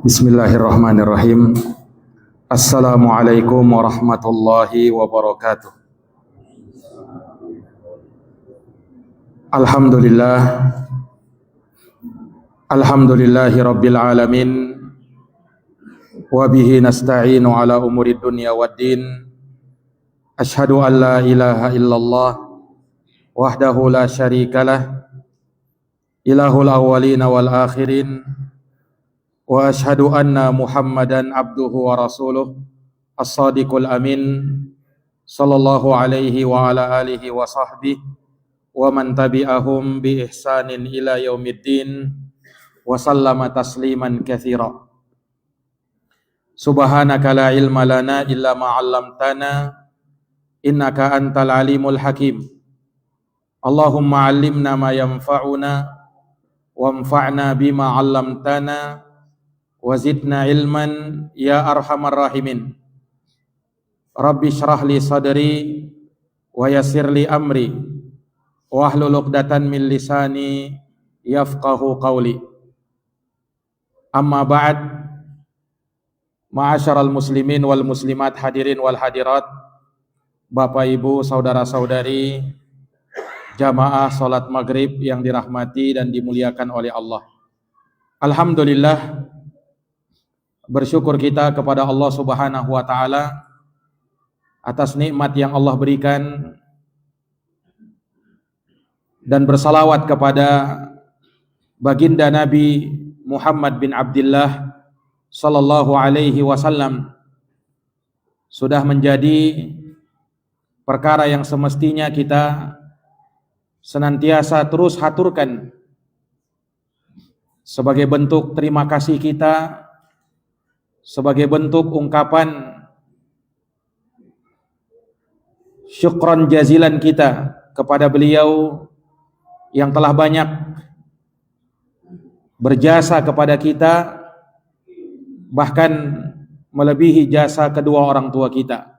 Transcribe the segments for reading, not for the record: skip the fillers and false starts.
Bismillahirrahmanirrahim. Assalamualaikum warahmatullahi wabarakatuh. Alhamdulillahi rabbil alamin. Wa bihi nasta'inu ala umuri dunya waddin. Ashhadu an la ilaha illallah wahdahu la syarikalah, ilahul awwalina wal akhirin. Wa ashhadu anna Muhammadan abduhu wa rasuluh as-sadiqul amin sallallahu alaihi wa ala alihi wa sahbihi wa man tabi'ahum bi ihsanin ila yaumiddin wa sallama tasliman katsira. Subhanaka la ilma lana illa ma 'allamtana innaka antal alimul hakim. Allahumma 'allimna ma yanfa'una wanfa'na bima 'allamtana wazidna ilman ya arhamar rahimin. Rabbi syrah li sadri wa yassir li amri wahlul 'uqdatan min lisani yafqahu qawli. Amma ba'd. Ma'asyaral muslimin wal muslimat, hadirin wal hadirat, Bapak Ibu, saudara-saudari jamaah salat maghrib yang dirahmati dan dimuliakan oleh Allah. Alhamdulillah, bersyukur kita kepada Allah Subhanahu wa taala atas nikmat yang Allah berikan, dan bersalawat kepada baginda Nabi Muhammad bin Abdullah sallallahu alaihi wasallam. Sudah menjadi perkara yang semestinya kita senantiasa terus haturkan sebagai bentuk terima kasih kita, sebagai bentuk ungkapan syukran jazilan kita kepada beliau yang telah banyak berjasa kepada kita, bahkan melebihi jasa kedua orang tua kita.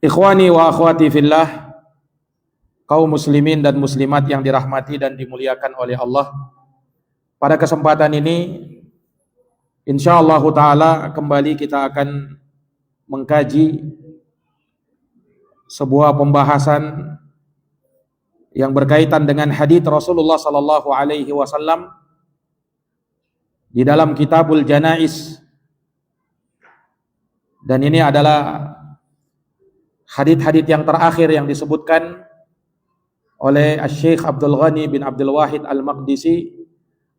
Ikhwani wa akhwati fillah, kaum muslimin dan muslimat yang dirahmati dan dimuliakan oleh Allah. Pada kesempatan ini insyaallah ta'ala kembali kita akan mengkaji sebuah pembahasan yang berkaitan dengan hadits Rasulullah sallallahu alaihi wasallam di dalam Kitabul Janaiz. Dan ini adalah hadits-hadits yang terakhir yang disebutkan oleh Syekh Abdul Ghani bin Abdul Wahid Al-Maqdisi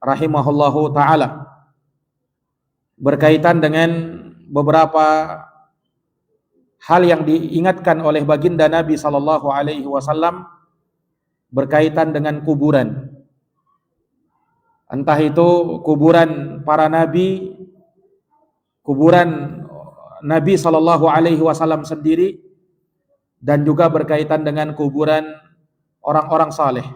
rahimahullahu ta'ala, berkaitan dengan beberapa hal yang diingatkan oleh baginda Nabi sallallahu alaihi wasallam berkaitan dengan kuburan. Entah itu kuburan para nabi, kuburan Nabi sallallahu alaihi wasallam sendiri, dan juga berkaitan dengan kuburan orang-orang saleh.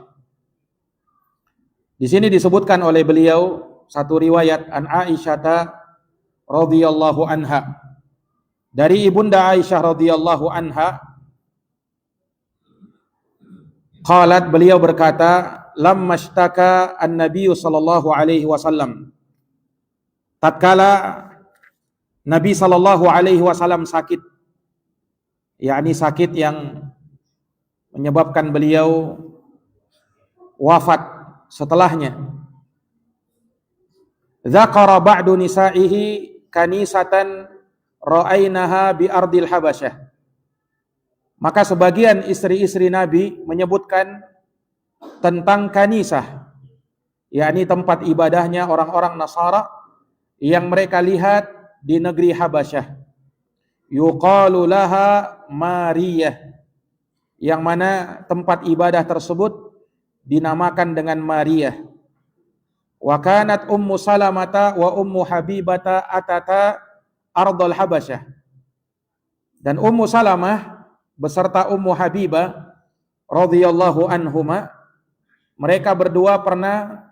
Di sini disebutkan oleh beliau satu riwayat an Aisyah radhiyallahu anha, dari ibunda Aisyah radhiyallahu anha, qalat, beliau berkata, lamma ishtaka an-nabiy sallallahu alaihi wasallam, tatkala Nabi sallallahu alaihi wasallam sakit, yakni sakit yang menyebabkan beliau wafat setelahnya. Dzakara ba'du nisa'ihi kanisatan ra'ainaha bi ardil Habasyah. Maka sebagian istri-istri Nabi menyebutkan tentang kanisah, yakni tempat ibadahnya orang-orang Nasara yang mereka lihat di negeri Habasyah. Yuqalu laha Mariyah, yang mana tempat ibadah tersebut dinamakan dengan Mariyah. Wa kanat Ummu Salamata wa Ummu Habibata atata ardal Habasyah. Dan Ummu Salamah beserta Ummu Habibah, radhiyallahu anhuma, mereka berdua pernah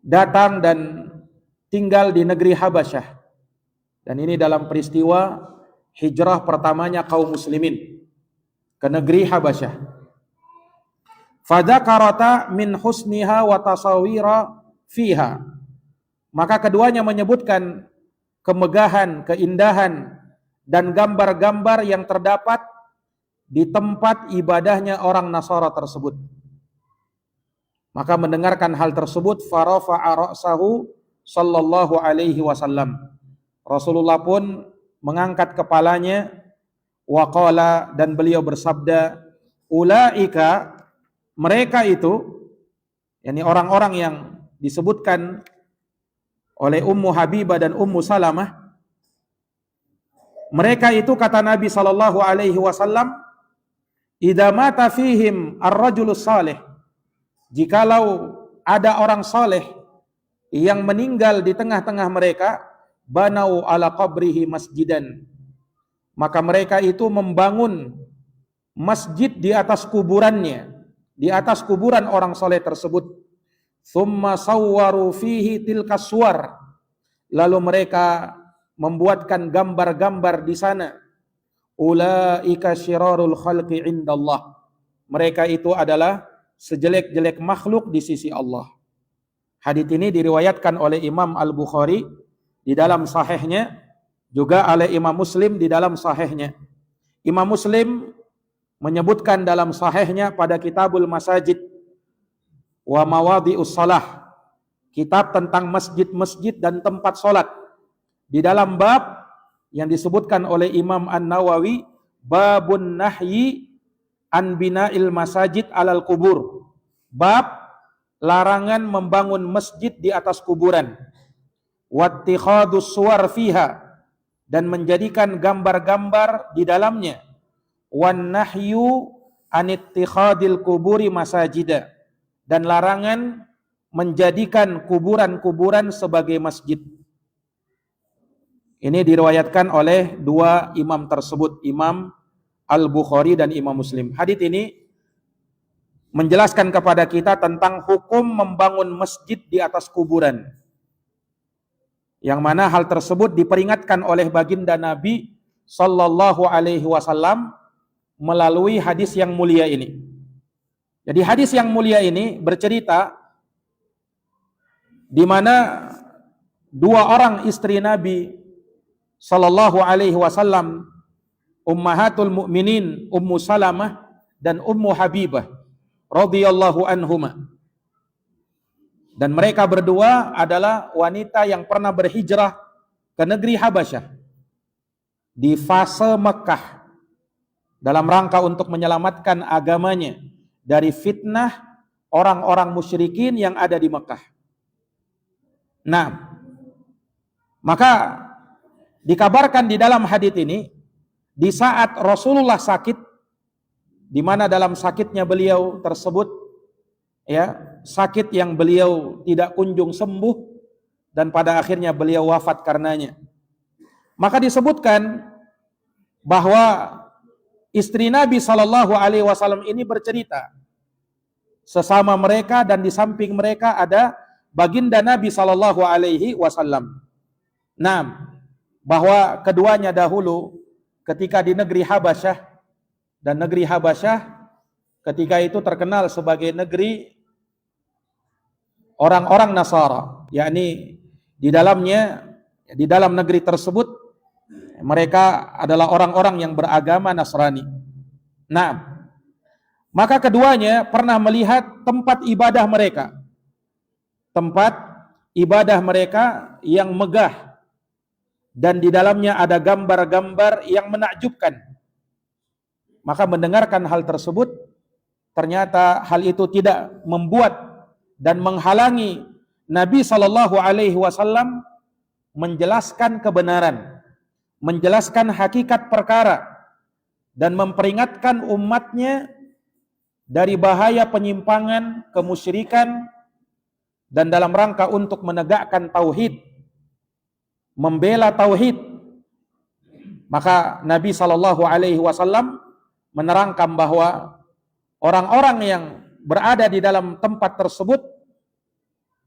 datang dan tinggal di negeri Habasyah. Dan ini dalam peristiwa hijrah pertamanya kaum muslimin ke negeri Habasyah. Fadzakarata min husniha wa tasawira fiha. Maka keduanya menyebutkan kemegahan, keindahan dan gambar-gambar yang terdapat di tempat ibadahnya orang Nasara tersebut. Maka mendengarkan hal tersebut, farafa'a ra'sahu sallallahu alaihi wasallam. Rasulullah pun mengangkat kepalanya, waqala, dan beliau bersabda, ulaika, mereka itu, yakni orang-orang yang disebutkan oleh Ummu Habibah dan Ummu Salamah, mereka itu kata Nabi sallallahu alaihi wasallam, idza mata fihim ar-rajulus salih, jikalau ada orang saleh yang meninggal di tengah-tengah mereka, banau ala qabrihi masjidan, maka mereka itu membangun masjid di atas kuburannya, di atas kuburan orang saleh tersebut. Thumma sawwaru fihi tilka suwar, lalu mereka membuatkan gambar-gambar di sana. Ulaika syirarul khalqi indallah, mereka itu adalah sejelek-jelek makhluk di sisi Allah. Hadits ini diriwayatkan oleh Imam Al-Bukhari di dalam sahihnya, juga oleh Imam Muslim di dalam sahihnya. Imam Muslim menyebutkan dalam sahihnya pada Kitabul Masajid wa Mawadhi'us Shalah, kitab tentang masjid-masjid dan tempat salat, di dalam bab yang disebutkan oleh Imam An-Nawawi, babun nahyi an bina'il masajid alal kubur, bab larangan membangun masjid di atas kuburan, wattikhadus suwar fiha, dan menjadikan gambar-gambar di dalamnya, wan nahyu an ittikhadil kuburi masajida, dan larangan menjadikan kuburan-kuburan sebagai masjid. Ini diriwayatkan oleh dua imam tersebut, Imam Al-Bukhari dan Imam Muslim. Hadits ini menjelaskan kepada kita tentang hukum membangun masjid di atas kuburan, yang mana hal tersebut diperingatkan oleh baginda Nabi sallallahu alaihi wasallam melalui hadis yang mulia ini. Jadi hadis yang mulia ini bercerita di mana dua orang istri Nabi sallallahu alaihi wasallam, ummahatul mukminin Ummu Salamah dan Ummu Habibah radhiyallahu anhuma. Dan mereka berdua adalah wanita yang pernah berhijrah ke negeri Habasyah di fase Mekah dalam rangka untuk menyelamatkan agamanya dari fitnah orang-orang musyrikin yang ada di Mekah. Nah, maka dikabarkan di dalam hadits ini, di saat Rasulullah sakit, di mana dalam sakitnya beliau tersebut, ya, sakit yang beliau tidak kunjung sembuh dan pada akhirnya beliau wafat karenanya. Maka disebutkan bahwa istri Nabi sallallahu alaihi wasallam ini bercerita sesama mereka, dan di samping mereka ada baginda Nabi sallallahu alaihi wasallam. Nah, bahwa keduanya dahulu ketika di negeri Habasyah, dan negeri Habasyah ketika itu terkenal sebagai negeri orang-orang Nasara, yakni di dalamnya, di dalam negeri tersebut mereka adalah orang-orang yang beragama Nasrani. Nah, maka keduanya pernah melihat tempat ibadah mereka, tempat ibadah mereka yang megah, dan di dalamnya ada gambar-gambar yang menakjubkan. Maka mendengarkan hal tersebut, ternyata hal itu tidak membuat dan menghalangi Nabi sallallahu alaihi wasallam menjelaskan kebenaran, menjelaskan hakikat perkara, dan memperingatkan umatnya dari bahaya penyimpangan, kemusyrikan, dan dalam rangka untuk menegakkan tauhid, membela tauhid. Maka Nabi sallallahu alaihi wasallam menerangkan bahwa orang-orang yang berada di dalam tempat tersebut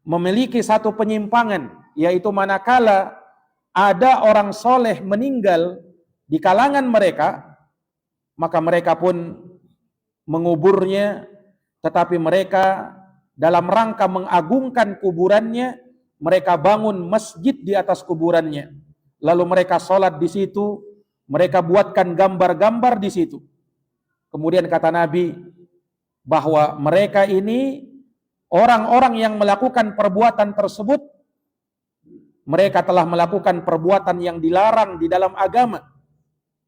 memiliki satu penyimpangan, yaitu manakala ada orang soleh meninggal di kalangan mereka, maka mereka pun menguburnya, tetapi mereka dalam rangka mengagungkan kuburannya, mereka bangun masjid di atas kuburannya. Lalu mereka sholat di situ, mereka buatkan gambar-gambar di situ. Kemudian kata Nabi bahwa mereka ini orang-orang yang melakukan perbuatan tersebut, mereka telah melakukan perbuatan yang dilarang di dalam agama.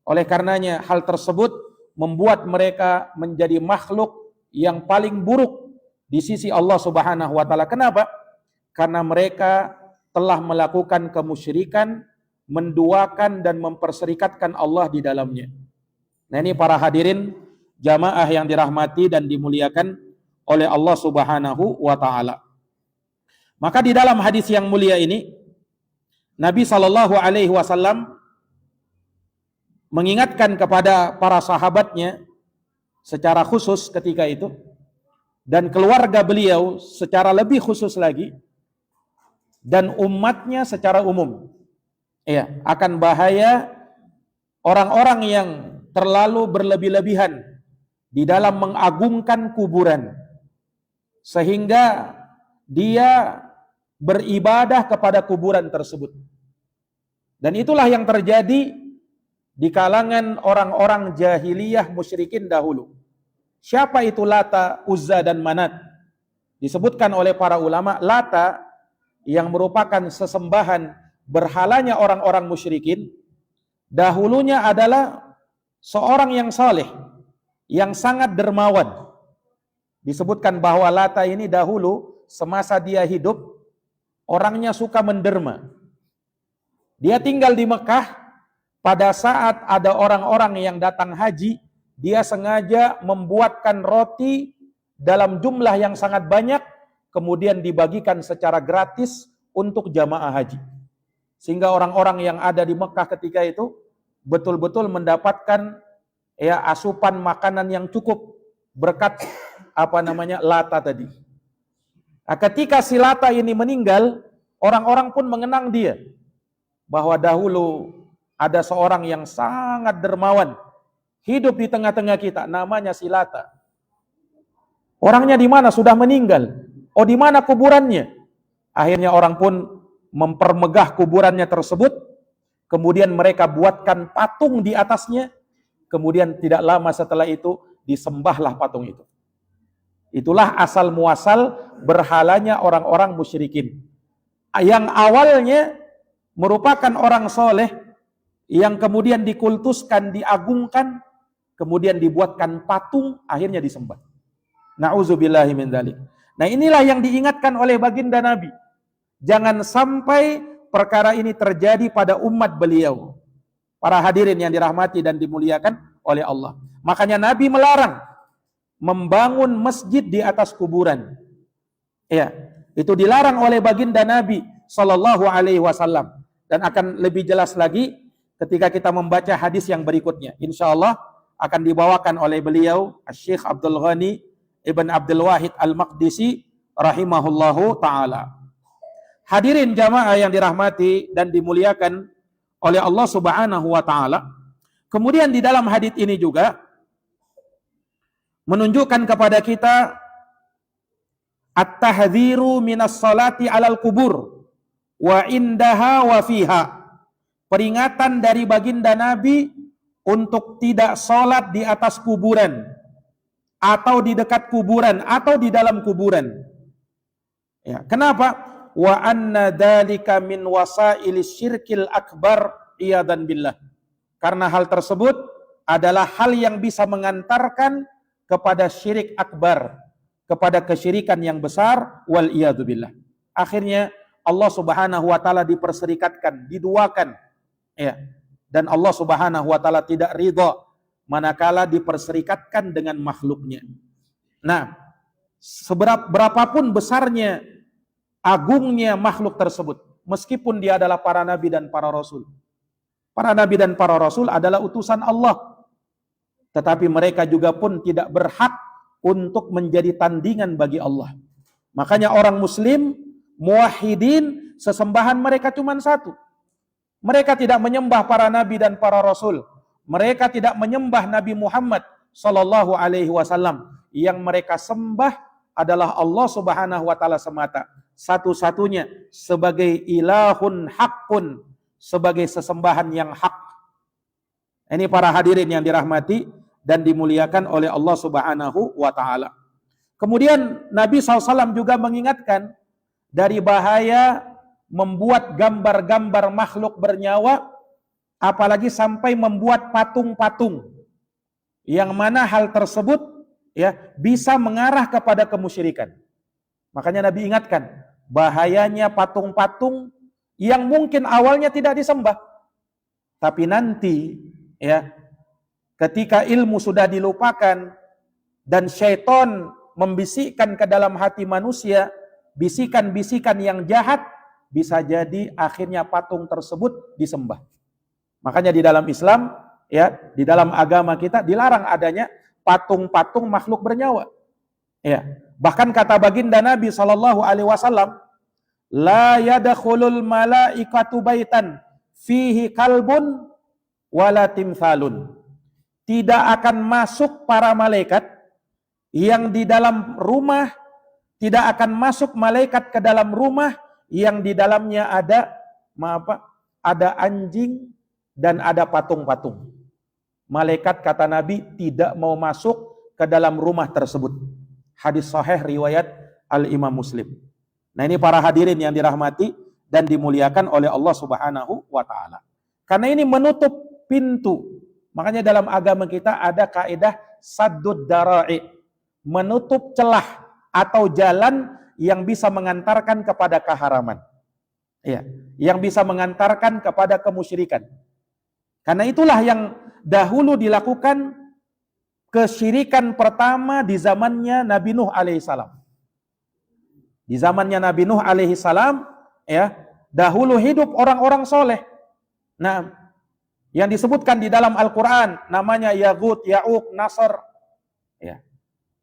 Oleh karenanya hal tersebut membuat mereka menjadi makhluk yang paling buruk di sisi Allah Subhanahu wa taala. Kenapa? Karena mereka telah melakukan kemusyrikan, menduakan dan memperserikatkan Allah di dalamnya. Nah, ini para hadirin jamaah yang dirahmati dan dimuliakan oleh Allah Subhanahu wa taala. Maka di dalam hadis yang mulia ini Nabi sallallahu alaihi wasallam mengingatkan kepada para sahabatnya secara khusus ketika itu, dan keluarga beliau secara lebih khusus lagi, dan umatnya secara umum, ya, akan bahaya orang-orang yang terlalu berlebih-lebihan di dalam mengagungkan kuburan sehingga dia beribadah kepada kuburan tersebut. Dan itulah yang terjadi di kalangan orang-orang jahiliyah musyrikin dahulu. Siapa itu Lata, Uzza dan Manat? Disebutkan oleh para ulama, Lata yang merupakan sesembahan berhalanya orang-orang musyrikin, dahulunya adalah seorang yang saleh, yang sangat dermawan. Disebutkan bahwa Lata ini dahulu semasa dia hidup, orangnya suka menderma. Dia tinggal di Mekah. Pada saat ada orang-orang yang datang haji, dia sengaja membuatkan roti dalam jumlah yang sangat banyak, kemudian dibagikan secara gratis untuk jamaah haji. Sehingga orang-orang yang ada di Mekah ketika itu betul-betul mendapatkan asupan makanan yang cukup berkat Lata tadi. Nah, ketika si Lata ini meninggal, orang-orang pun mengenang dia bahwa dahulu ada seorang yang sangat dermawan hidup di tengah-tengah kita, namanya si Lata. Orangnya di mana? Sudah meninggal. Oh, di mana kuburannya? Akhirnya orang pun mempermegah kuburannya tersebut, kemudian mereka buatkan patung di atasnya, kemudian tidak lama setelah itu disembahlah patung itu. Itulah asal muasal berhalanya orang-orang musyrikin, yang awalnya merupakan orang soleh, yang kemudian dikultuskan, diagungkan, kemudian dibuatkan patung, akhirnya disembah. Na'udzubillahi min dzalik. Nah, inilah yang diingatkan oleh baginda Nabi. Jangan sampai perkara ini terjadi pada umat beliau. Para hadirin yang dirahmati dan dimuliakan oleh Allah. Makanya Nabi melarang membangun masjid di atas kuburan. Ya, itu dilarang oleh baginda Nabi sallallahu alaihi wasallam, dan akan lebih jelas lagi ketika kita membaca hadis yang berikutnya. Insyaallah akan dibawakan oleh beliau Syekh Abdul Ghani Ibn Abdul Wahid Al-Maqdisi rahimahullahu ta'ala. Hadirin jamaah yang dirahmati dan dimuliakan oleh Allah Subhanahu wa ta'ala. Kemudian di dalam hadis ini juga menunjukkan kepada kita at-tahdhiru minas salati alal kubur wa indaha wa fiha. Peringatan dari baginda Nabi untuk tidak sholat di atas kuburan, atau di dekat kuburan, atau di dalam kuburan. Ya, kenapa? Wa anna dzalika min wasailis syirkil akbar iyadan billah. Karena hal tersebut adalah hal yang bisa mengantarkan kepada syirik akbar, kepada kesyirikan yang besar, wal iyadu billah. Akhirnya Allah Subhanahu wa taala diperserikatkan, diduakan. Ya. Dan Allah Subhanahu wa taala tidak ridha manakala diperserikatkan dengan makhluknya. Nah, berapapun besarnya, agungnya makhluk tersebut, meskipun dia adalah para nabi dan para rasul. Para nabi dan para rasul adalah utusan Allah. Tetapi mereka juga pun tidak berhak untuk menjadi tandingan bagi Allah. Makanya orang muslim, muwahhidin, sesembahan mereka cuma satu. Mereka tidak menyembah para nabi dan para rasul. Mereka tidak menyembah Nabi Muhammad sallallahu alaihi wasallam. Yang mereka sembah adalah Allah Subhanahu wa taala semata, satu-satunya sebagai ilahun haqqun, sebagai sesembahan yang hak. Ini para hadirin yang dirahmati dan dimuliakan oleh Allah Subhanahu wa taala. Kemudian Nabi SAW juga mengingatkan dari bahaya membuat gambar-gambar makhluk bernyawa, apalagi sampai membuat patung-patung, yang mana hal tersebut ya bisa mengarah kepada kemusyrikan. Makanya Nabi ingatkan bahayanya patung-patung yang mungkin awalnya tidak disembah, tapi nanti ya ketika ilmu sudah dilupakan dan syaitan membisikkan ke dalam hati manusia bisikan-bisikan yang jahat, bisa jadi akhirnya patung tersebut disembah. Makanya di dalam Islam, ya, di dalam agama kita dilarang adanya patung-patung makhluk bernyawa. Ya, bahkan kata baginda Nabi sallallahu alaihi wasallam, la yadkhulul malaikatu baitan fihi kalbun wala timsalun. Tidak akan masuk para malaikat yang di dalam rumah, tidak akan masuk malaikat ke dalam rumah yang di dalamnya ada anjing dan ada patung-patung. Malaikat, kata Nabi, tidak mau masuk ke dalam rumah tersebut. Hadis sahih riwayat Al-Imam Muslim. Nah, ini para hadirin yang dirahmati dan dimuliakan oleh Allah Subhanahu wa taala. Karena ini menutup pintu. Makanya dalam agama kita ada kaidah saddud dara'i, menutup celah atau jalan yang bisa mengantarkan kepada keharaman. Ya, yang bisa mengantarkan kepada kemusyrikan. Karena itulah yang dahulu dilakukan kesyirikan pertama di zamannya Nabi Nuh alaihissalam. Di zamannya Nabi Nuh alaihissalam, ya, dahulu hidup orang-orang soleh. Nah, yang disebutkan di dalam Al-Quran namanya Yaghut, Ya'uq, Nasr. Ya.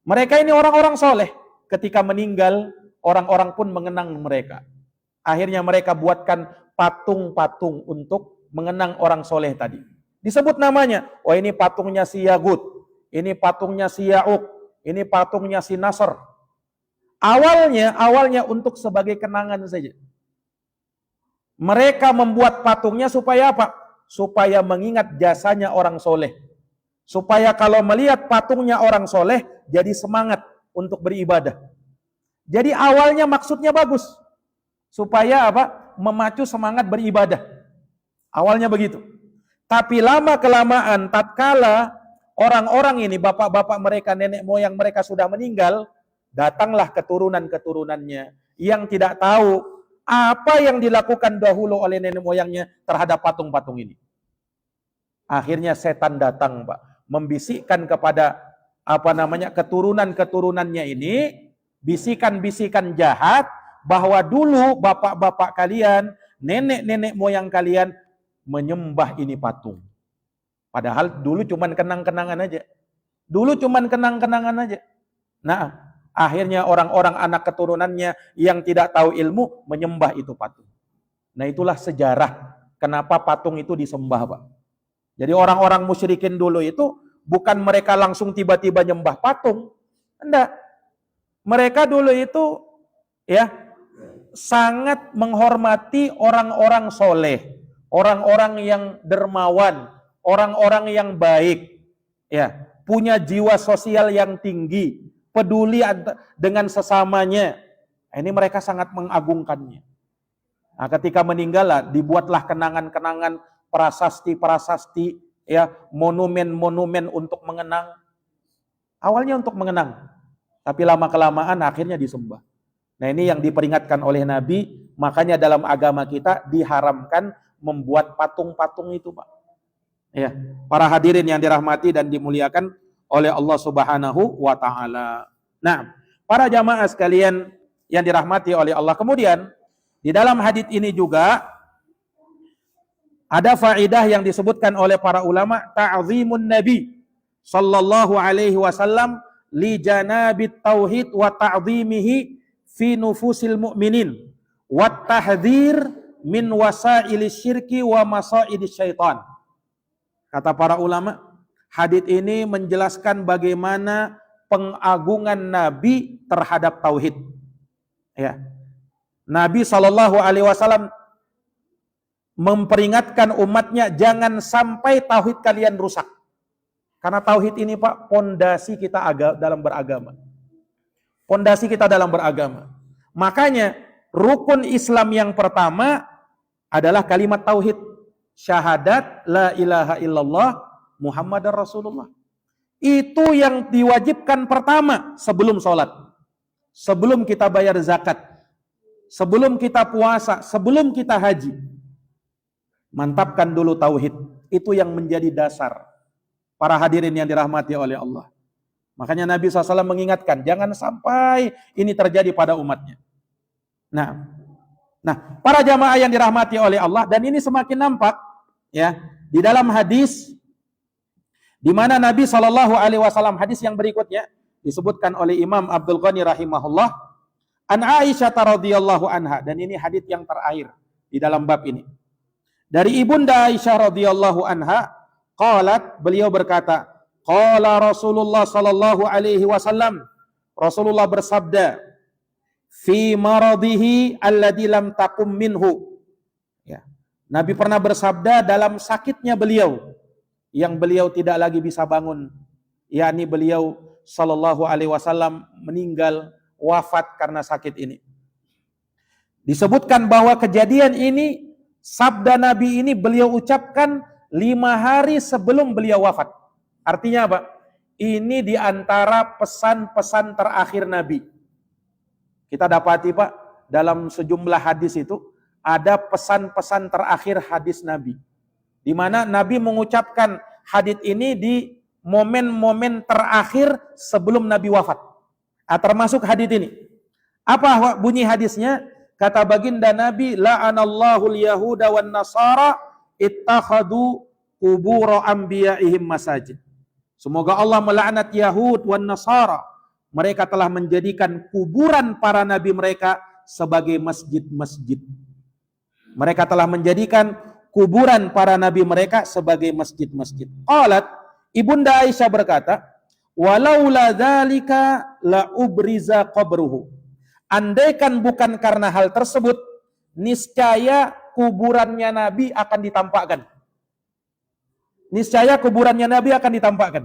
Mereka ini orang-orang soleh. Ketika meninggal, orang-orang pun mengenang mereka. Akhirnya mereka buatkan patung-patung untuk mengenang orang soleh tadi. Disebut namanya, oh ini patungnya si Yaghut, ini patungnya si Ya'uq, ini patungnya si Nasr. Awalnya untuk sebagai kenangan saja. Mereka membuat patungnya supaya apa? Supaya mengingat jasanya orang soleh. Supaya kalau melihat patungnya orang soleh, jadi semangat untuk beribadah. Jadi awalnya maksudnya bagus. Supaya apa? Memacu semangat beribadah. Awalnya begitu. Tapi lama-kelamaan, tatkala orang-orang ini, bapak-bapak mereka, nenek moyang mereka sudah meninggal, datanglah keturunan-keturunannya yang tidak tahu apa yang dilakukan dahulu oleh nenek moyangnya terhadap patung-patung ini. Akhirnya setan datang, Pak, membisikkan kepada keturunan-keturunannya ini, bisikan-bisikan jahat bahwa dulu bapak-bapak kalian, nenek-nenek moyang kalian menyembah ini patung. Padahal dulu cuman kenang-kenangan aja. Dulu cuman kenang-kenangan aja. Nah, akhirnya orang-orang anak keturunannya yang tidak tahu ilmu menyembah itu patung. Nah, itulah sejarah kenapa patung itu disembah, Pak. Jadi orang-orang musyrikin dulu itu bukan mereka langsung tiba-tiba nyembah patung. Enggak. Mereka dulu itu ya sangat menghormati orang-orang soleh, orang-orang yang dermawan, orang-orang yang baik, ya, punya jiwa sosial yang tinggi, peduli dengan sesamanya. Ini mereka sangat mengagungkannya. Nah, ketika meninggal, dibuatlah kenangan-kenangan, prasasti-prasasti, ya, monumen-monumen untuk mengenang. Awalnya untuk mengenang, tapi lama-kelamaan akhirnya disembah. Nah, ini yang diperingatkan oleh Nabi, makanya dalam agama kita diharamkan membuat patung-patung itu, Pak. Ya, para hadirin yang dirahmati dan dimuliakan oleh Allah Subhanahu wa taala. Nah, para jamaah sekalian yang dirahmati oleh Allah, kemudian di dalam hadits ini juga ada faedah yang disebutkan oleh para ulama, ta'zimun Nabi sallallahu alaihi wasallam li janabit tauhid wa ta'zimihi fi nufusil mu'minin wa tahdhir min wasailis syirki wa masaidis syaitan. Kata para ulama, hadits ini menjelaskan bagaimana pengagungan Nabi terhadap tauhid. Ya. Nabi SAW memperingatkan umatnya jangan sampai tauhid kalian rusak. Karena tauhid ini Pak, pondasi kita dalam beragama. Pondasi kita dalam beragama. Makanya rukun Islam yang pertama adalah kalimat tauhid. Syahadat la ilaha illallah Muhammadar Rasulullah. Itu yang diwajibkan pertama sebelum sholat. Sebelum kita bayar zakat. Sebelum kita puasa. Sebelum kita haji. Mantapkan dulu tauhid. Itu yang menjadi dasar. Para hadirin yang dirahmati oleh Allah. Makanya Nabi SAW mengingatkan, jangan sampai ini terjadi pada umatnya. Nah, para jamaah yang dirahmati oleh Allah, dan ini semakin nampak ya di dalam hadis di mana Nabi SAW, hadis yang berikutnya disebutkan oleh Imam Abdul Ghani rahimahullah, an Aisyah radhiyallahu anha, dan ini hadis yang terakhir di dalam bab ini. Dari Ibunda Aisyah radhiyallahu anha, qalat, beliau berkata, qala Rasulullah sallallahu alaihi wasallam, Rasulullah bersabda, fi maradihi alladzi lam taqum minhu. Ya. Nabi pernah bersabda dalam sakitnya beliau yang beliau tidak lagi bisa bangun, yakni beliau sallallahu alaihi wasallam meninggal wafat karena sakit ini. Disebutkan bahwa kejadian ini, sabda Nabi ini beliau ucapkan 5 hari sebelum beliau wafat. Artinya apa? Ini di antara pesan-pesan terakhir Nabi. Kita dapati Pak, dalam sejumlah hadis itu ada pesan-pesan terakhir hadis Nabi. Di mana Nabi mengucapkan hadis ini di momen-momen terakhir sebelum Nabi wafat. Termasuk hadis ini. Apa bunyi hadisnya? Kata baginda Nabi, la'anallahu al-yahuda wan nasara ittakhadu qubur anbiya'ihim masajid. Semoga Allah melaknat Yahud wan Nasara. Mereka telah menjadikan kuburan para nabi mereka sebagai masjid-masjid. Mereka telah menjadikan kuburan para nabi mereka sebagai masjid-masjid. Qalat, Ibunda Aisyah berkata, walaula dzalika la ubriza qabruhu. Andaikan bukan karena hal tersebut, niscaya kuburannya Nabi akan ditampakkan. Niscaya kuburannya Nabi akan ditampakkan.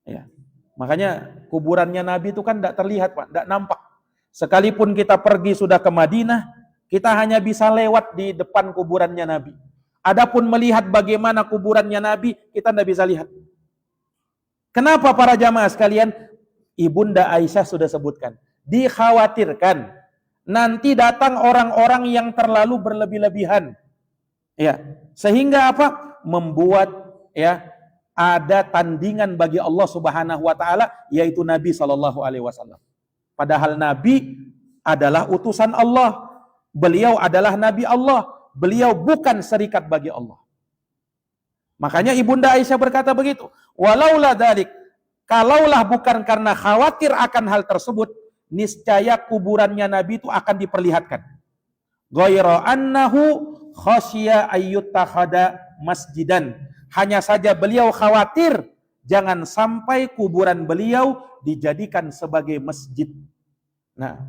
Ya. Makanya kuburannya Nabi itu kan tidak terlihat Pak, tidak nampak. Sekalipun kita pergi sudah ke Madinah, kita hanya bisa lewat di depan kuburannya Nabi. Adapun melihat bagaimana kuburannya Nabi, kita tidak bisa lihat. Kenapa para jamaah sekalian? Ibunda Aisyah sudah sebutkan. Dikhawatirkan nanti datang orang-orang yang terlalu berlebih-lebihan. Ya, sehingga apa? Membuat ya ada tandingan bagi Allah Subhanahu wa taala, yaitu Nabi sallallahu alaihi wasallam. Padahal Nabi adalah utusan Allah. Beliau adalah nabi Allah. Beliau bukan serikat bagi Allah. Makanya Ibunda Aisyah berkata begitu. Walaula dzalik, kalaulah bukan karena khawatir akan hal tersebut, niscaya kuburannya Nabi itu akan diperlihatkan. Ghaira annahu khasya ayyutakhada masjidan. Hanya saja beliau khawatir jangan sampai kuburan beliau dijadikan sebagai masjid. Nah,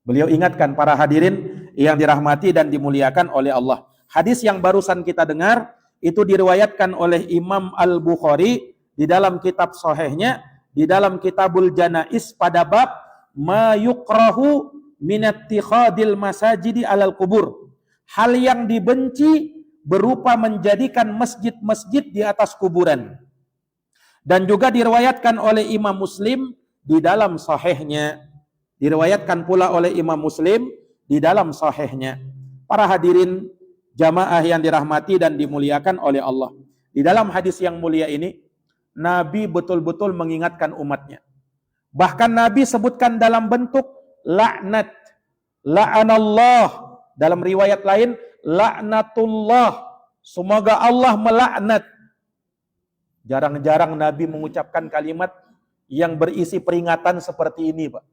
beliau ingatkan para hadirin yang dirahmati dan dimuliakan oleh Allah. Hadis yang barusan kita dengar itu diriwayatkan oleh Imam Al-Bukhari di dalam kitab sahihnya, di dalam Kitabul Janaiz pada bab ma yukrahu min ittikhadil masajidi alal kubur. Hal yang dibenci berupa menjadikan masjid-masjid di atas kuburan. Dan juga diriwayatkan oleh Imam Muslim di dalam sahihnya. Diriwayatkan pula oleh Imam Muslim di dalam sahihnya. Para hadirin jamaah yang dirahmati dan dimuliakan oleh Allah. Di dalam hadis yang mulia ini, Nabi betul-betul mengingatkan umatnya. Bahkan Nabi sebutkan dalam bentuk laknat. La'anallah. Dalam riwayat lain, laknatullah. Semoga Allah melaknat. Jarang-jarang Nabi mengucapkan kalimat yang berisi peringatan seperti ini, Pak.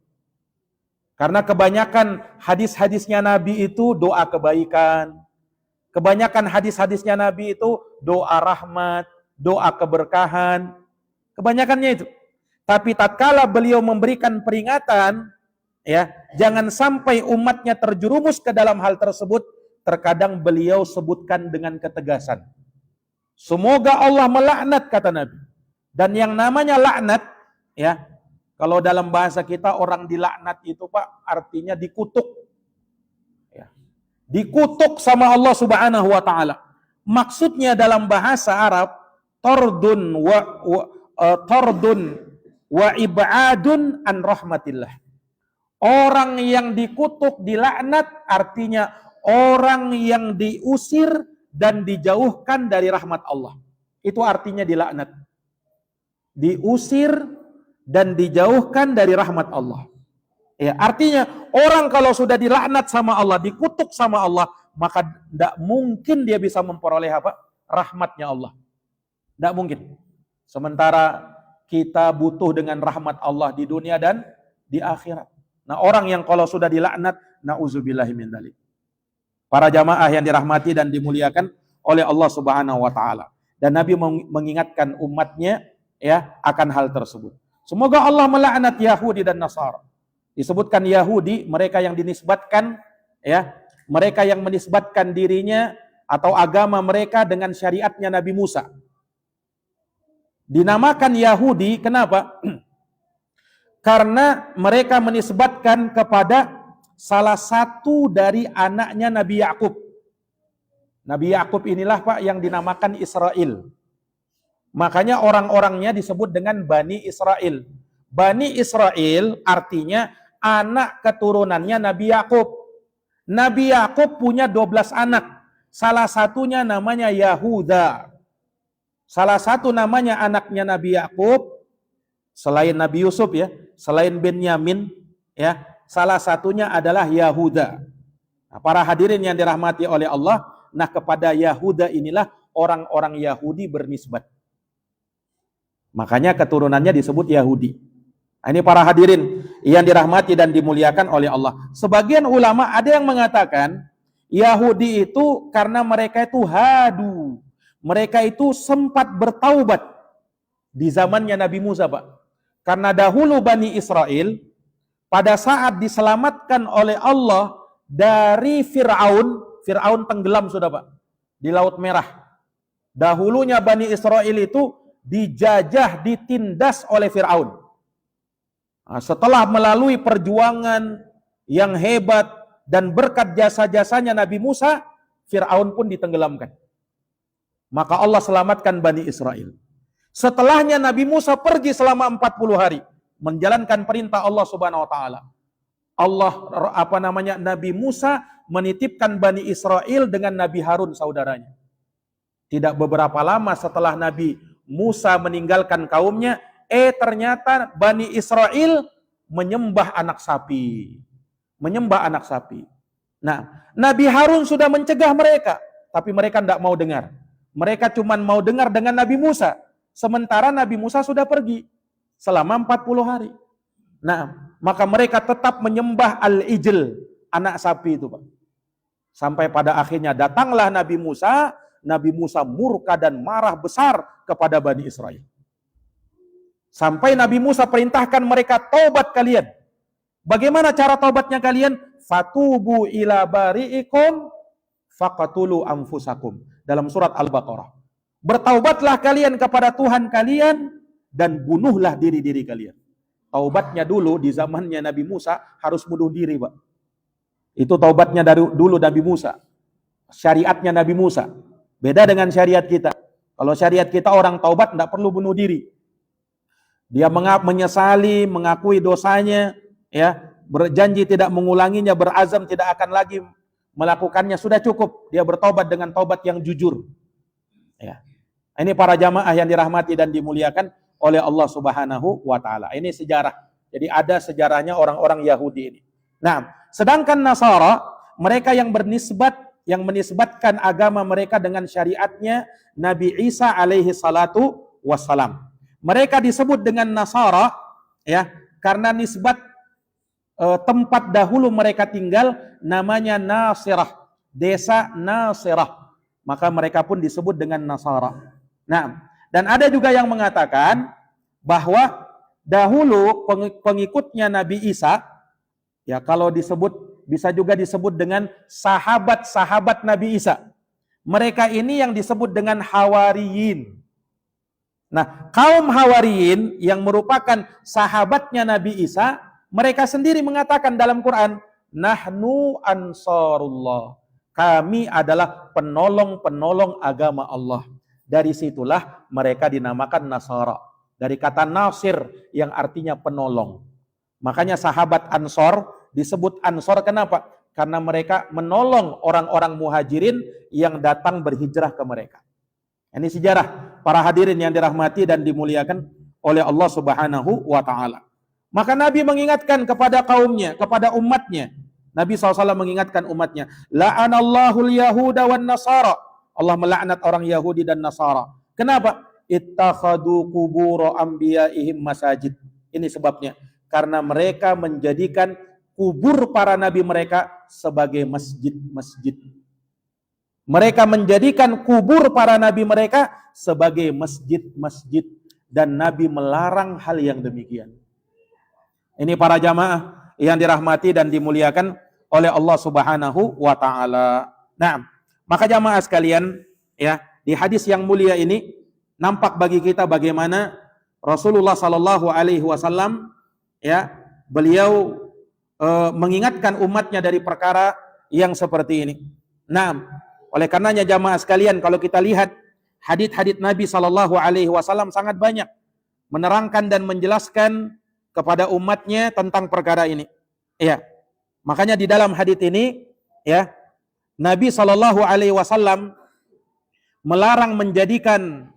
Karena kebanyakan hadis-hadisnya Nabi itu doa kebaikan. Kebanyakan hadis-hadisnya Nabi itu doa rahmat, doa keberkahan. Kebanyakannya itu. Tapi tatkala beliau memberikan peringatan, ya, jangan sampai umatnya terjerumus ke dalam hal tersebut, terkadang beliau sebutkan dengan ketegasan. Semoga Allah melaknat, kata Nabi. Dan yang namanya laknat, ya, kalau dalam bahasa kita orang dilaknat itu, Pak, artinya dikutuk. Ya. Dikutuk sama Allah Subhanahu wa taala. Maksudnya dalam bahasa Arab, tordun wa ibadun an rahmatillah. Orang yang dikutuk, dilaknat, artinya orang yang diusir dan dijauhkan dari rahmat Allah. Itu artinya dilaknat. Diusir dan dijauhkan dari rahmat Allah. Ya, artinya orang kalau sudah dilaknat sama Allah, dikutuk sama Allah, maka tidak mungkin dia bisa memperoleh apa? Rahmatnya Allah. Tidak mungkin. Sementara kita butuh dengan rahmat Allah di dunia dan di akhirat. Nah, orang yang kalau sudah dilaknat, na'udzubillahi min dzalik. Para jamaah yang dirahmati dan dimuliakan oleh Allah Subhanahu wa taala. Dan Nabi mengingatkan umatnya, ya, akan hal tersebut. Semoga Allah melaknat Yahudi dan Nasara. Disebutkan Yahudi, mereka yang dinisbatkan, ya, mereka yang menisbatkan dirinya atau agama mereka dengan syariatnya Nabi Musa. Dinamakan Yahudi, kenapa? Karena mereka menisbatkan kepada salah satu dari anaknya Nabi Yakub. Nabi Yakub inilah, Pak, yang dinamakan Israel. Makanya orang-orangnya disebut dengan Bani Israel. Bani Israel artinya anak keturunannya Nabi Yakub. Nabi Yakub punya 12 anak. Salah satunya namanya Yahuda. Salah satu namanya anaknya Nabi Yakub, selain Nabi Yusuf, ya, selain Benyamin, ya, salah satunya adalah Yahuda. Nah, para hadirin yang dirahmati oleh Allah, nah kepada Yahuda inilah orang-orang Yahudi bernisbat. Makanya keturunannya disebut Yahudi. Nah, ini para hadirin yang dirahmati dan dimuliakan oleh Allah. Sebagian ulama ada yang mengatakan Yahudi itu karena mereka itu hadu. Mereka itu sempat bertaubat di zamannya Nabi Musa, Pak. Karena dahulu Bani Israel pada saat diselamatkan oleh Allah dari Fir'aun, Fir'aun tenggelam sudah, Pak, di Laut Merah. Dahulunya Bani Israel itu dijajah, ditindas oleh Fir'aun. Nah, setelah melalui perjuangan yang hebat dan berkat jasa-jasanya Nabi Musa, Fir'aun pun ditenggelamkan. Maka Allah selamatkan Bani Israel. Setelahnya Nabi Musa pergi selama 40 hari menjalankan perintah Allah Subhanahu wa taala. Nabi Musa menitipkan Bani Israel dengan Nabi Harun saudaranya. Tidak beberapa lama setelah Nabi Musa meninggalkan kaumnya, ternyata Bani Israel menyembah anak sapi. Menyembah anak sapi. Nah, Nabi Harun sudah mencegah mereka, tapi mereka tidak mau dengar. Mereka cuma mau dengar dengan Nabi Musa. Sementara Nabi Musa sudah pergi selama 40 hari. Nah, maka mereka tetap menyembah al-ijl, anak sapi itu, Pak. Sampai pada akhirnya datanglah Nabi Musa murka dan marah besar kepada Bani Israel. Sampai Nabi Musa perintahkan mereka, taubat kalian. Bagaimana cara taubatnya kalian? Fatubu ila bari'ikum faqatulu anfusakum. Dalam surat Al-Baqarah. Bertaubatlah kalian kepada Tuhan kalian dan bunuhlah diri-diri kalian. Taubatnya dulu di zamannya Nabi Musa harus bunuh diri, Pak. Itu taubatnya dari dulu Nabi Musa. Syariatnya Nabi Musa. Beda dengan syariat kita. Kalau syariat kita orang taubat tidak perlu bunuh diri. Dia menyesali, mengakui dosanya, ya, berjanji tidak mengulanginya, berazam tidak akan lagi melakukannya, sudah cukup. Dia bertobat dengan taubat yang jujur. Ya. Ini para jamaah yang dirahmati dan dimuliakan oleh Allah Subhanahu wa taala. Ini sejarah. Jadi ada sejarahnya orang-orang Yahudi ini. Nah, sedangkan Nasara, mereka yang menisbatkan agama mereka dengan syariatnya Nabi Isa alaihi salatu wassalam. Mereka disebut dengan Nasara ya, karena nisbat tempat dahulu mereka tinggal namanya Nasirah, desa Nasirah, maka mereka pun disebut dengan Nasara. Nah, dan ada juga yang mengatakan bahwa dahulu pengikutnya Nabi Isa, ya kalau disebut bisa juga disebut dengan sahabat-sahabat Nabi Isa. Mereka ini yang disebut dengan Hawariyin. Nah, kaum Hawariyin yang merupakan sahabatnya Nabi Isa, mereka sendiri mengatakan dalam Quran, nahnu ansarullah. Kami adalah penolong-penolong agama Allah. Dari situlah mereka dinamakan Nasara. Dari kata Nasir yang artinya penolong. Makanya sahabat Ansor disebut Ansor kenapa? Karena mereka menolong orang-orang muhajirin yang datang berhijrah ke mereka. Ini sejarah para hadirin yang dirahmati dan dimuliakan oleh Allah Subhanahu wa taala. Maka Nabi mengingatkan kepada kaumnya, kepada umatnya. Nabi SAW mengingatkan umatnya, la'anallahul yahuda wan nasara. Allah melaknat orang Yahudi dan Nasara. Kenapa? Ittakhadu qubur anbiya'ihim masajid. Ini sebabnya. Karena mereka menjadikan kubur para nabi mereka sebagai masjid-masjid. Mereka menjadikan kubur para nabi mereka sebagai masjid-masjid. Dan Nabi melarang hal yang demikian. Ini para jamaah yang dirahmati dan dimuliakan oleh Allah Subhanahu wa taala. Nah, maka jamaah sekalian, ya, di hadis yang mulia ini nampak bagi kita bagaimana Rasulullah sallallahu alaihi wasallam, ya, beliau mengingatkan umatnya dari perkara yang seperti ini. Nah, oleh karenanya jamaah sekalian, kalau kita lihat hadits-hadits Nabi sallallahu alaihi wasallam sangat banyak menerangkan dan menjelaskan kepada umatnya tentang perkara ini. Ya. Makanya di dalam hadits ini, ya, Nabi sallallahu alaihi wasallam melarang menjadikan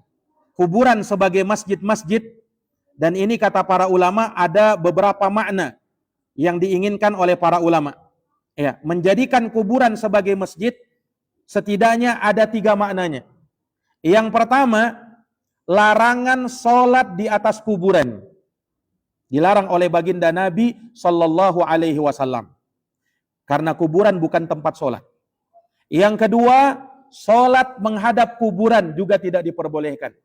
kuburan sebagai masjid-masjid, dan ini kata para ulama ada beberapa makna yang diinginkan oleh para ulama. Ya, menjadikan kuburan sebagai masjid setidaknya ada 3 maknanya. Yang pertama, larangan sholat di atas kuburan. Dilarang oleh baginda Nabi sallallahu alaihi wasallam. Karena kuburan bukan tempat sholat. Yang kedua, sholat menghadap kuburan juga tidak diperbolehkan.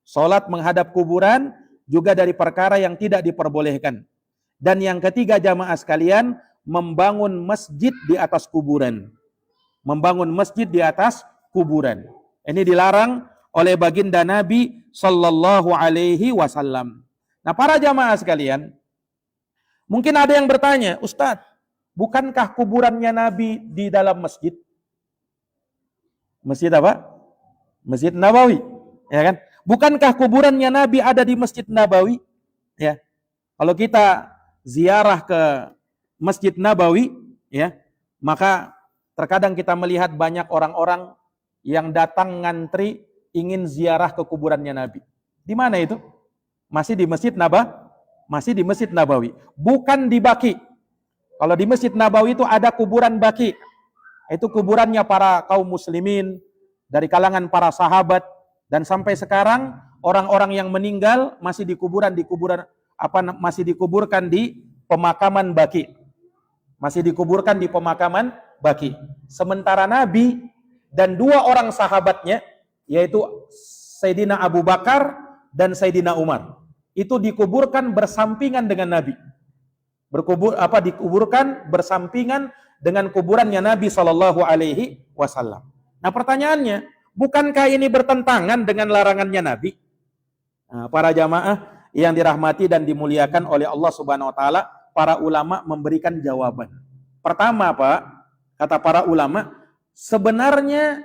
Sholat menghadap kuburan juga dari perkara yang tidak diperbolehkan. Dan yang ketiga jamaah sekalian, membangun masjid di atas kuburan. Membangun masjid di atas kuburan. Ini dilarang oleh baginda Nabi sallallahu alaihi wasallam. Nah, para jamaah sekalian, mungkin ada yang bertanya, Ustadz, bukankah kuburannya Nabi di dalam masjid? Masjid apa? Masjid Nabawi, ya kan? Bukankah kuburannya Nabi ada di Masjid Nabawi? Ya. Kalau kita ziarah ke Masjid Nabawi, ya, maka terkadang kita melihat banyak orang-orang yang datang ngantri ingin ziarah ke kuburannya Nabi. Di mana itu? Masih di Masjid Masih di Masjid Nabawi. Bukan di Baqi. Kalau di Masjid Nabawi itu ada kuburan Baqi. Itu kuburannya para kaum muslimin dari kalangan para sahabat, dan sampai sekarang orang-orang yang meninggal masih dikuburkan di pemakaman Baqi. Masih dikuburkan di pemakaman Baqi. Sementara Nabi dan 2 orang sahabatnya, yaitu Sayyidina Abu Bakar dan Sayyidina Umar, itu dikuburkan bersampingan dengan Nabi. Dikuburkan bersampingan dengan kuburannya Nabi sallallahu alaihi wasallam. Nah, pertanyaannya, bukankah ini bertentangan dengan larangannya Nabi? Nah, para jamaah yang dirahmati dan dimuliakan oleh Allah Subhanahu wa taala, para ulama memberikan jawaban. Pertama, Pak, kata para ulama, sebenarnya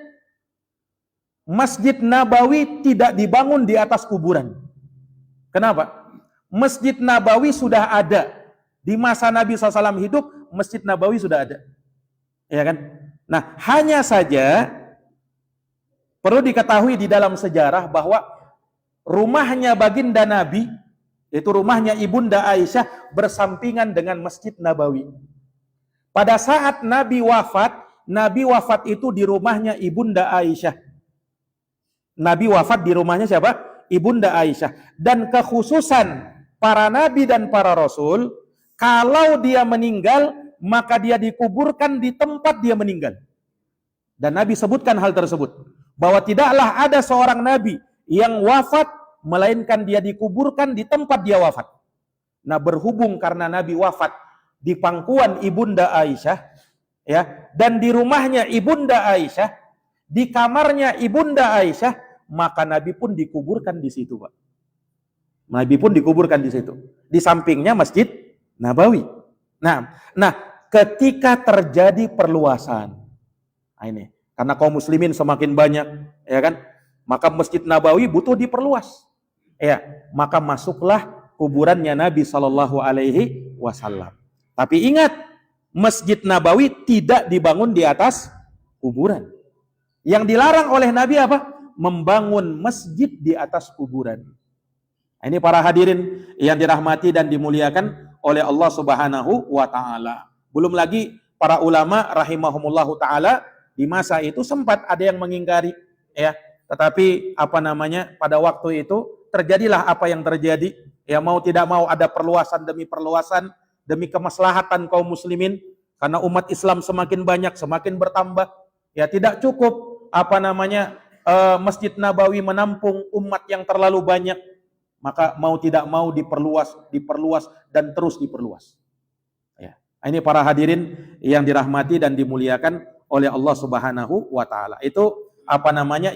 Masjid Nabawi tidak dibangun di atas kuburan. Kenapa? Masjid Nabawi sudah ada. Di masa Nabi SAW hidup, Masjid Nabawi sudah ada. Ya kan? Nah, hanya saja perlu diketahui di dalam sejarah bahwa rumahnya baginda Nabi, itu rumahnya Ibunda Aisyah, bersampingan dengan Masjid Nabawi. Pada saat Nabi wafat itu di rumahnya Ibunda Aisyah. Nabi wafat di rumahnya siapa? Ibunda Aisyah. Dan kekhususan para nabi dan para rasul, kalau dia meninggal, maka dia dikuburkan di tempat dia meninggal. Dan Nabi sebutkan hal tersebut, bahwa tidaklah ada seorang nabi yang wafat, melainkan dia dikuburkan di tempat dia wafat. Nah, berhubung karena Nabi wafat di pangkuan Ibunda Aisyah, ya, dan di rumahnya Ibunda Aisyah, di kamarnya Ibunda Aisyah, maka Nabi pun dikuburkan di situ, Pak. Nabi pun dikuburkan di situ. Di sampingnya Masjid Nabawi. Nah, ketika terjadi perluasan, nah ini, karena kaum muslimin semakin banyak, ya kan? Maka Masjid Nabawi butuh diperluas. Ya, maka masuklah kuburannya Nabi Shallallahu alaihi wasallam. Tapi ingat, Masjid Nabawi tidak dibangun di atas kuburan. Yang dilarang oleh Nabi apa? Membangun masjid di atas kuburan. Ini para hadirin yang dirahmati dan dimuliakan oleh Allah Subhanahu wa taala. Belum lagi para ulama rahimahumullahu taala di masa itu sempat ada yang mengingkari, ya. Tetapi pada waktu itu terjadilah apa yang terjadi. Ya, mau tidak mau ada perluasan demi kemaslahatan kaum muslimin, karena umat Islam semakin banyak, semakin bertambah. Ya, tidak cukup Masjid Nabawi menampung umat yang terlalu banyak. Maka mau tidak mau diperluas dan terus diperluas. Ya. Ini para hadirin yang dirahmati dan dimuliakan oleh Allah Subhanahu wa taala. Itu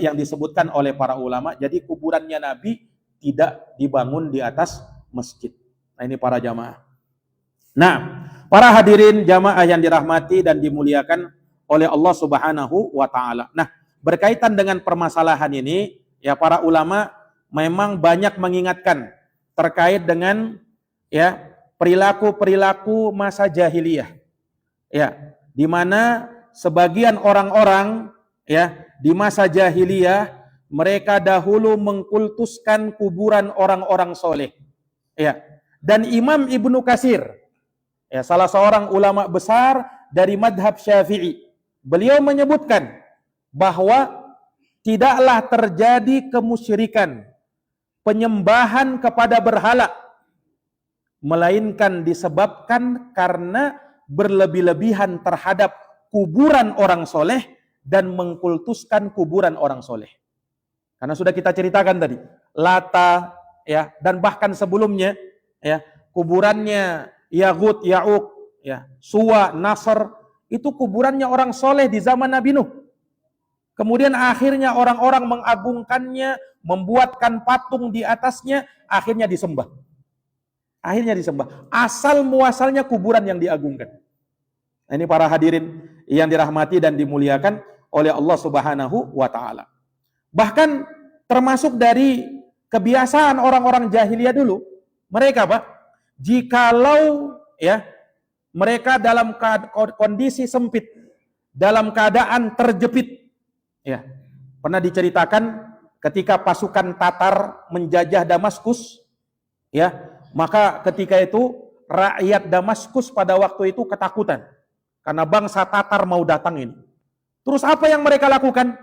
yang disebutkan oleh para ulama. Jadi kuburannya Nabi tidak dibangun di atas masjid. Nah, ini para jamaah. Nah, para hadirin jamaah yang dirahmati dan dimuliakan oleh Allah Subhanahu wa taala. Nah, berkaitan dengan permasalahan ini, ya, para ulama memang banyak mengingatkan terkait dengan, ya, perilaku-perilaku masa jahiliyah. Ya, di mana sebagian orang-orang, ya, di masa jahiliyah mereka dahulu mengkultuskan kuburan orang-orang soleh. Ya. Dan Imam Ibnu Katsir, ya, salah seorang ulama besar dari madhab Syafi'i, beliau menyebutkan bahwa tidaklah terjadi kemusyrikan, penyembahan kepada berhala, melainkan disebabkan karena berlebih-lebihan terhadap kuburan orang soleh dan mengkultuskan kuburan orang soleh. Karena sudah kita ceritakan tadi, Lata, ya, dan bahkan sebelumnya, ya, kuburannya Yaghut, Ya'uq, ya, Suwa, Nasr, itu kuburannya orang soleh di zaman Nabi Nuh. Kemudian akhirnya orang-orang mengagungkannya, membuatkan patung di atasnya, akhirnya disembah. Asal muasalnya kuburan yang diagungkan. Nah, ini para hadirin yang dirahmati dan dimuliakan oleh Allah Subhanahu wa taala. Bahkan termasuk dari kebiasaan orang-orang jahiliyah dulu, mereka, Pak, jikalau, ya, mereka dalam kondisi sempit, dalam keadaan terjepit, ya, pernah diceritakan ketika pasukan Tatar menjajah Damaskus, ya, maka ketika itu rakyat Damaskus pada waktu itu ketakutan karena bangsa Tatar mau datang ini. Terus apa yang mereka lakukan?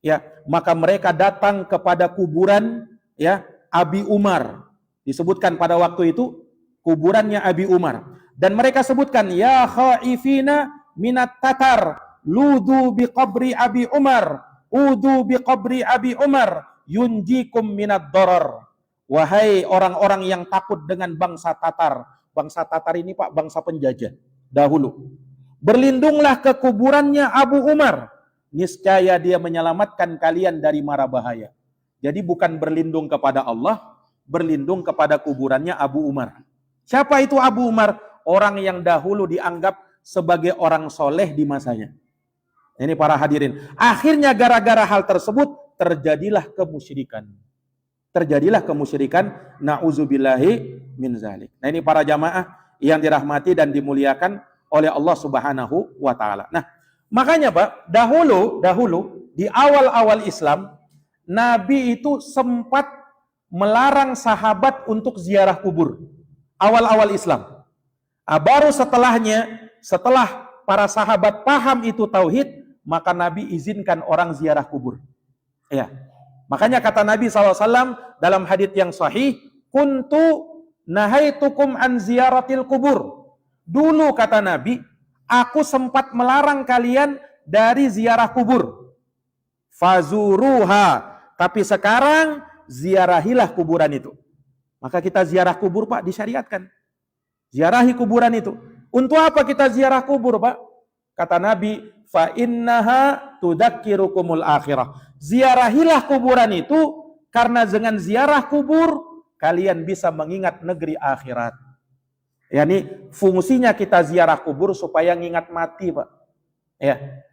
Ya, maka mereka datang kepada kuburan, ya, Abi Umar. Disebutkan pada waktu itu kuburannya Abi Umar. Dan mereka sebutkan, ya khaifina minat Tatar, ludu biqabri Abi Umar, udu biqabri Abi Umar, yunjikum minat darar. Wahai orang-orang yang takut dengan bangsa Tatar. Bangsa Tatar ini, Pak, bangsa penjajah dahulu. Berlindunglah ke kuburannya Abu Umar. Niscaya dia menyelamatkan kalian dari mara bahaya. Jadi bukan berlindung kepada Allah, berlindung kepada kuburannya Abu Umar. Siapa itu Abu Umar? Orang yang dahulu dianggap sebagai orang soleh di masanya. Ini para hadirin. Akhirnya gara-gara hal tersebut terjadilah kemusyrikan. Na'udzubillahi min zalik. Nah, ini para jamaah yang dirahmati dan dimuliakan oleh Allah Subhanahu wa taala. Nah, makanya, Pak, dahulu di awal-awal Islam, Nabi itu sempat melarang sahabat untuk ziarah kubur. Awal-awal Islam. Baru setelah para sahabat paham itu tauhid, maka Nabi izinkan orang ziarah kubur. Ya. Makanya kata Nabi SAW dalam hadits yang sahih, kuntu nahaitukum an ziyaratil kubur. Dulu kata Nabi, aku sempat melarang kalian dari ziarah kubur. Fazuruha. Tapi sekarang ziarahilah kuburan itu. Maka kita ziarah kubur, Pak, disyariatkan. Ziarahi kuburan itu. Untuk apa kita ziarah kubur, Pak? Kata Nabi, fa innaha tudzakirukumul akhirah. Ziarahilah kuburan itu karena dengan ziarah kubur kalian bisa mengingat negeri akhirat. Yani fungsinya kita ziarah kubur supaya ngingat mati, Pak. Ya.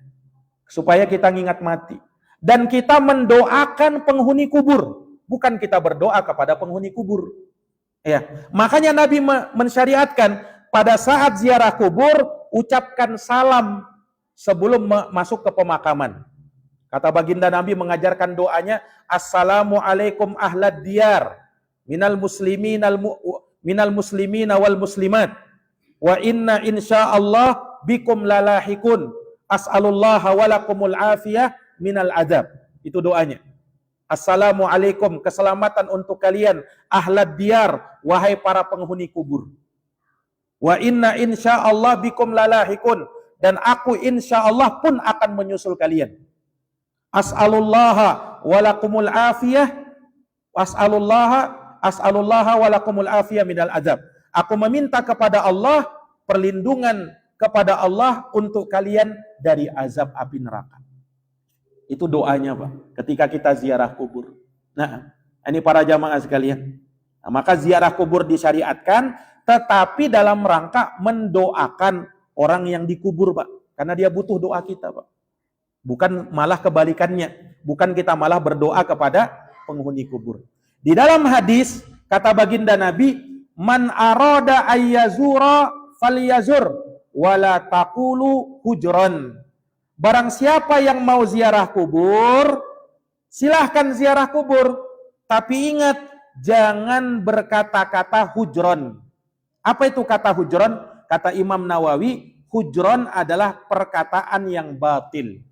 Supaya kita ngingat mati. Dan kita mendoakan penghuni kubur, bukan kita berdoa kepada penghuni kubur. Ya, makanya Nabi mensyariatkan pada saat ziarah kubur ucapkan salam sebelum masuk ke pemakaman. Kata baginda Nabi mengajarkan doanya, Assalamualaikum ahlad diyar minal muslimina wal muslimat wa inna insyaallah bikum lalahikun as'alullaha walakumul afiyah minal adab. Itu doanya. Assalamualaikum, keselamatan untuk kalian ahlad diyar, wahai para penghuni kubur. Wa inna insyaallah bikum lalahikun, dan aku insyaallah pun akan menyusul kalian. As'alullaha walakumul afiyah, as'alullaha walakumul afiyah minal adab. Aku meminta kepada Allah perlindungan kepada Allah untuk kalian dari azab api neraka. Itu doanya, Pak, ketika kita ziarah kubur. Nah, ini para jamaah sekalian. Nah, maka ziarah kubur disyariatkan, tetapi dalam rangka mendoakan orang yang dikubur, Pak. Karena dia butuh doa kita, Pak. Bukan malah kebalikannya. Bukan kita malah berdoa kepada penghuni kubur. Di dalam hadis, kata baginda Nabi, man arada ayyazura falyazur wala taqulu hujran. Barang siapa yang mau ziarah kubur, silahkan ziarah kubur. Tapi ingat, jangan berkata-kata hujron. Apa itu kata hujron? Kata Imam Nawawi, hujron adalah perkataan yang batil.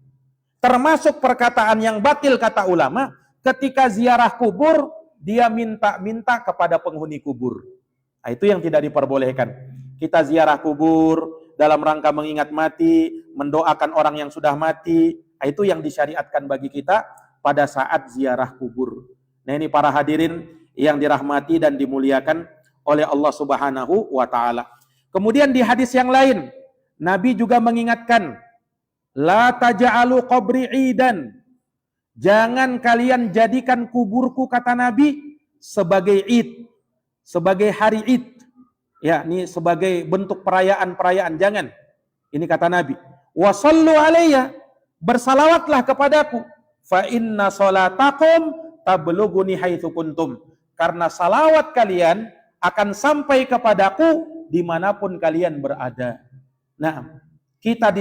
Termasuk perkataan yang batil, kata ulama, ketika ziarah kubur, dia minta-minta kepada penghuni kubur. Nah, itu yang tidak diperbolehkan. Kita ziarah kubur dalam rangka mengingat mati, mendoakan orang yang sudah mati, itu yang disyariatkan bagi kita pada saat ziarah kubur. Nah, ini para hadirin yang dirahmati dan dimuliakan oleh Allah Subhanahu wa taala. Kemudian di hadis yang lain, Nabi juga mengingatkan, la taj'alu qabri idan. Jangan kalian jadikan kuburku, kata Nabi, sebagai id, sebagai hari id. Ya, ini sebagai bentuk perayaan-perayaan. Jangan. Ini kata Nabi. Wa sallu alayya, bersalawatlah kepadaku. Fa inna salatakum tablughuni haitsu kuntum. Karena salawat kalian akan sampai kepadaku dimanapun kalian berada. Nah, kita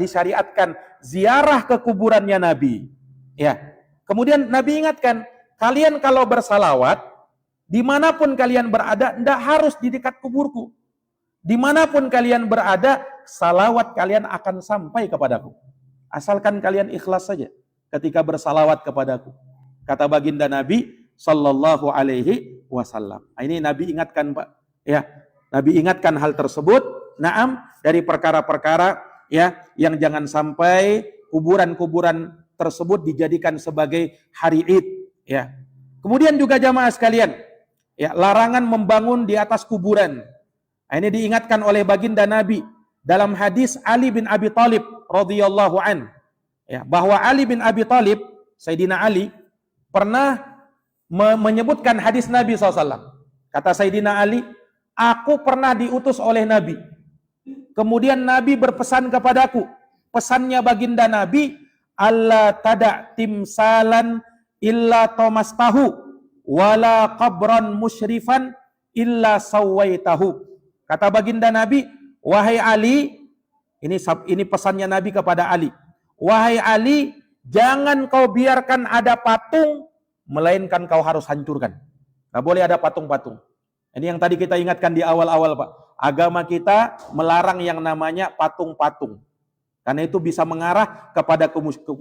disyariatkan ziarah ke kuburannya Nabi. Ya. Kemudian Nabi ingatkan, kalian kalau bersalawat, dimanapun kalian berada, tidak harus di dekat kuburku. Dimanapun kalian berada, salawat kalian akan sampai kepadaku. Asalkan kalian ikhlas saja ketika bersalawat kepadaku. Kata baginda Nabi sallallahu alaihi wasallam. Ini Nabi ingatkan, Pak. Ya, Nabi ingatkan hal tersebut. Naam, dari perkara-perkara ya yang jangan sampai kuburan-kuburan tersebut dijadikan sebagai hari Id. Ya. Kemudian juga jamaah sekalian, ya, larangan membangun di atas kuburan. Ini diingatkan oleh baginda Nabi dalam hadis Ali bin Abi Thalib radhiyallahu an, ya, bahwa Ali bin Abi Thalib, Sayyidina Ali, pernah menyebutkan hadis Nabi SAW. Kata Sayyidina Ali, aku pernah diutus oleh Nabi. Kemudian Nabi berpesan kepadaku. Pesannya baginda Nabi, Allah tada timsalan illa tomastahu wala qabran musyrifan illa sawaitahu. Kata baginda Nabi, wahai Ali, ini pesannya Nabi kepada Ali. Wahai Ali, jangan kau biarkan ada patung, melainkan kau harus hancurkan. Nggak boleh ada patung-patung. Ini yang tadi kita ingatkan di awal-awal, Pak. Agama kita melarang yang namanya patung-patung. Karena itu bisa mengarah kepada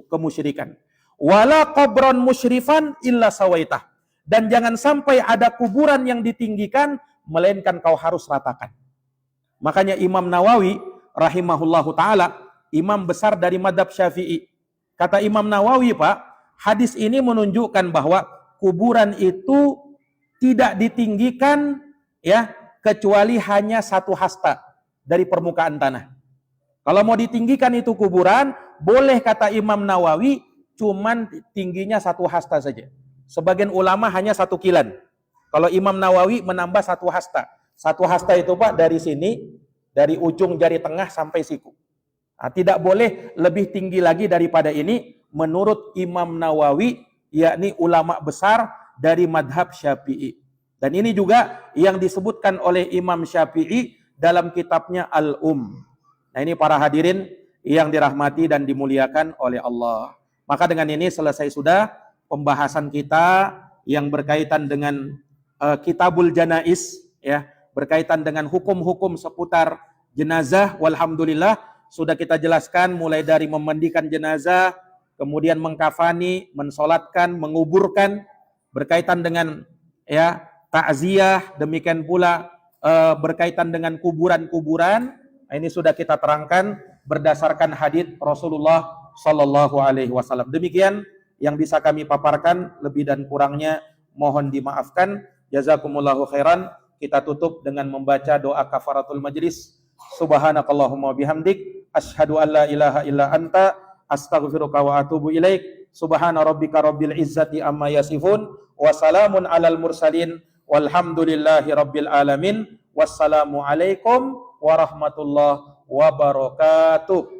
kemusyrikan. Wala qabran musyrifan illa sawaitah. Dan jangan sampai ada kuburan yang ditinggikan, melainkan kau harus ratakan. Makanya Imam Nawawi rahimahullahu taala, imam besar dari madhab Syafi'i, kata Imam Nawawi, Pak, hadis ini menunjukkan bahwa kuburan itu tidak ditinggikan ya kecuali hanya 1 hasta dari permukaan tanah. Kalau mau ditinggikan itu kuburan, boleh kata Imam Nawawi, cuman tingginya 1 hasta saja. Sebagian ulama hanya 1 kilan. Kalau Imam Nawawi menambah 1 hasta. 1 hasta itu, Pak, dari sini, dari ujung jari tengah sampai siku. Nah, tidak boleh lebih tinggi lagi daripada ini menurut Imam Nawawi, yakni ulama besar dari madhab Syafi'i. Dan ini juga yang disebutkan oleh Imam Syafi'i dalam kitabnya Al-Um. Nah, ini para hadirin yang dirahmati dan dimuliakan oleh Allah. Maka dengan ini selesai sudah pembahasan kita yang berkaitan dengan Kitabul Janaiz, ya, berkaitan dengan hukum-hukum seputar jenazah. Walhamdulillah sudah kita jelaskan mulai dari memandikan jenazah, kemudian mengkafani, mensolatkan, menguburkan, berkaitan dengan ya takziah, demikian pula berkaitan dengan kuburan-kuburan. Ini sudah kita terangkan berdasarkan hadits Rasulullah Sallallahu Alaihi Wasallam. Demikian yang bisa kami paparkan, lebih dan kurangnya mohon dimaafkan. Jazakumullahu khairan. Kita tutup dengan membaca doa kafaratul majlis. Subhanakallahumma bihamdik, asyhadu an la ilaha illa anta, astaghfiruka wa atubu ilaik. Subhana rabbika rabbil izzati amma yasifun, wa salamun alal mursalin, walhamdulillahi rabbil alamin. Wassalamu alaikum warahmatullahi wabarakatuh.